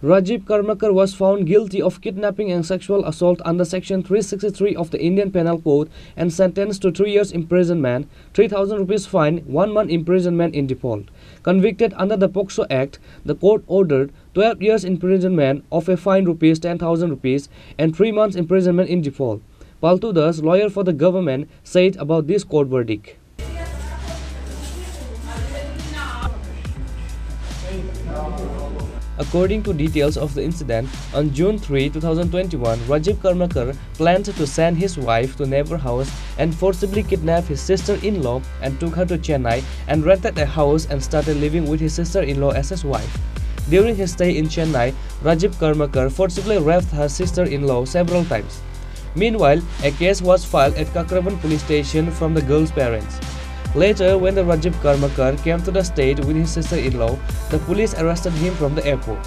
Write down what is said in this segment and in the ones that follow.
Rajiv Karmakar was found guilty of kidnapping and sexual assault under Section 363 of the Indian Penal Code and sentenced to 3 years imprisonment, 3,000 rupees fine, 1 month imprisonment in default. Convicted under the POCSO Act, the court ordered 12 years imprisonment of a fine rupees 10,000 rupees and 3 months imprisonment in default. Paltu Das, lawyer for the government, said about this court verdict. According to details of the incident, on June 3, 2021, Rajiv Karmakar planned to send his wife to neighbor house and forcibly kidnap his sister-in-law and took her to Chennai and rented a house and started living with his sister-in-law as his wife. During his stay in Chennai, Rajiv Karmakar forcibly raped her sister-in-law several times. Meanwhile, a case was filed at Kakravan police station from the girl's parents. Later, when the Rajiv Karmakar came to the state with his sister-in-law, the police arrested him from the airport.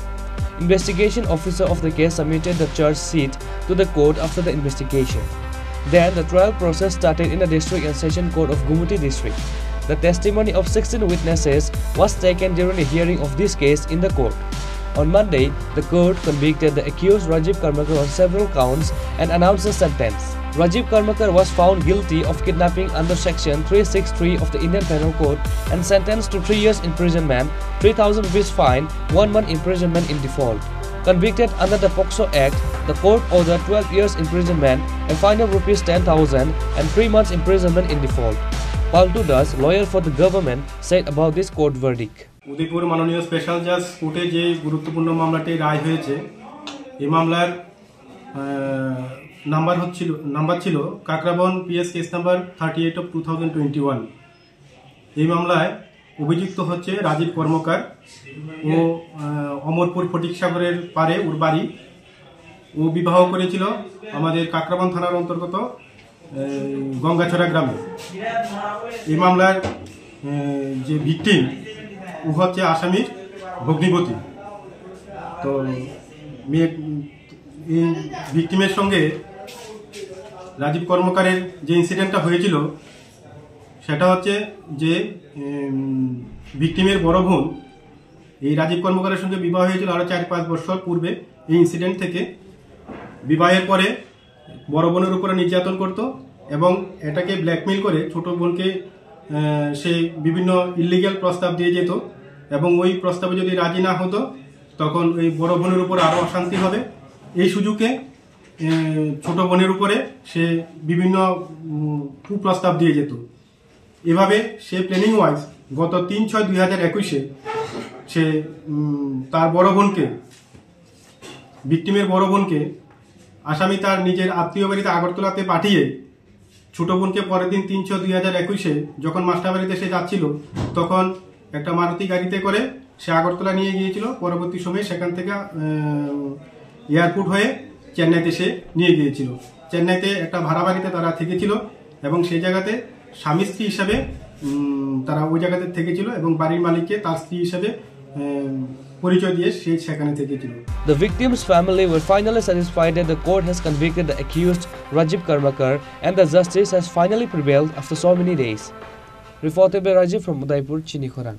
Investigation officer of the case submitted the charge sheet to the court after the investigation. Then, the trial process started in the District and Session Court of Gumuti District. The testimony of 16 witnesses was taken during the hearing of this case in the court. On Monday, the court convicted the accused Rajiv Karmakar on several counts and announced a sentence. Rajiv Karmakar was found guilty of kidnapping under Section 363 of the Indian Penal Code and sentenced to 3 years imprisonment, 3,000 rupees fine, 1 month imprisonment in default. Convicted under the POCSO Act, the court ordered 12 years imprisonment, a fine of rupees 10,000 and 3 months imprisonment in default. Paltu Das, lawyer for the government, said about this court verdict. Udaipur মাননীয় special জাজ কোর্টে যে গুরুত্বপূর্ণ মামলাটি রায় হয়েছে এই মামলার number ছিল Kakraban PS case number 38 of 2021। এই মামলায় অভিযুক্ত হচ্ছে রাজীব কর্মকার ও অমরপুর ফটিকসাগরের পারে ওর বাড়ি। ও বিবাহ করেছিল আমাদের কাকরাবন থানার অন্তর্গত গঙ্গাছড়া গ্রামে। এই মামলার যে ভিকটিম ও হচ্ছে আসামির ভগ্নিপতি। তো এই ভিকটিমের সঙ্গে রাজীব কর্মকারের যে ইনসিডেন্টটা হয়েছিল সেটা হচ্ছে যে ভিকটিমের বড় বোন এই রাজীব কর্মকারের সঙ্গে বিবাহ হয়েছিল আরও 4-5 বছর পূর্বে। এই ইনসিডেন্ট থেকে বিবাহের পরে বড় বোনের উপরে নির্যাতন করত এবং এটাকে ব্ল্যাকমেইল করে ছোট বোনকে সে বিভিন্ন ইলিগ্যাল প্রস্তাব দিয়ে যেত এবং ওই প্রস্তাবে যদি রাজি না হতো তখন ওই বড় বোনের উপর আরও অশান্তি হবে। এই সুযোগে ছোট বোনের উপরে সে বিভিন্ন কুপ্রস্তাব দিয়ে যেত। এভাবে সে প্ল্যানিং ওয়াইজ গত 3/6/2021 সে তার বড় বোনকে ভিকটিমের বড় বোনকে আসামি তার নিজের আত্মীয় বাড়িতে আগরতলাতে পাঠিয়ে ছোট বোনকে পরের দিন 3/6/2021 যখন মাস্টারবাড়িতে সে যাচ্ছিল তখন একটা মারুতি গাড়িতে করে সে আগরতলা নিয়ে গিয়েছিল। পরবর্তী সময়ে সেখান থেকে এয়ারপোর্ট হয়ে চেন্নাইতে সে নিয়ে গিয়েছিল। চেন্নাইতে একটা ভাড়া বাড়িতে তারা থেকেছিল এবং সেই জায়গাতে স্বামী স্ত্রী হিসাবে তারা ওই জায়গাতে থেকেছিল এবং বাড়ির মালিককে তার স্ত্রী হিসাবে পরিচয় দিয়ে সে সেখানে থেকেছিল। The victim's family were finally satisfied that the court has convicted the accused Rajiv Karmakar and the justice has finally prevailed after so many days. Reported by Rajiv from Udaipur, Chinikhorang.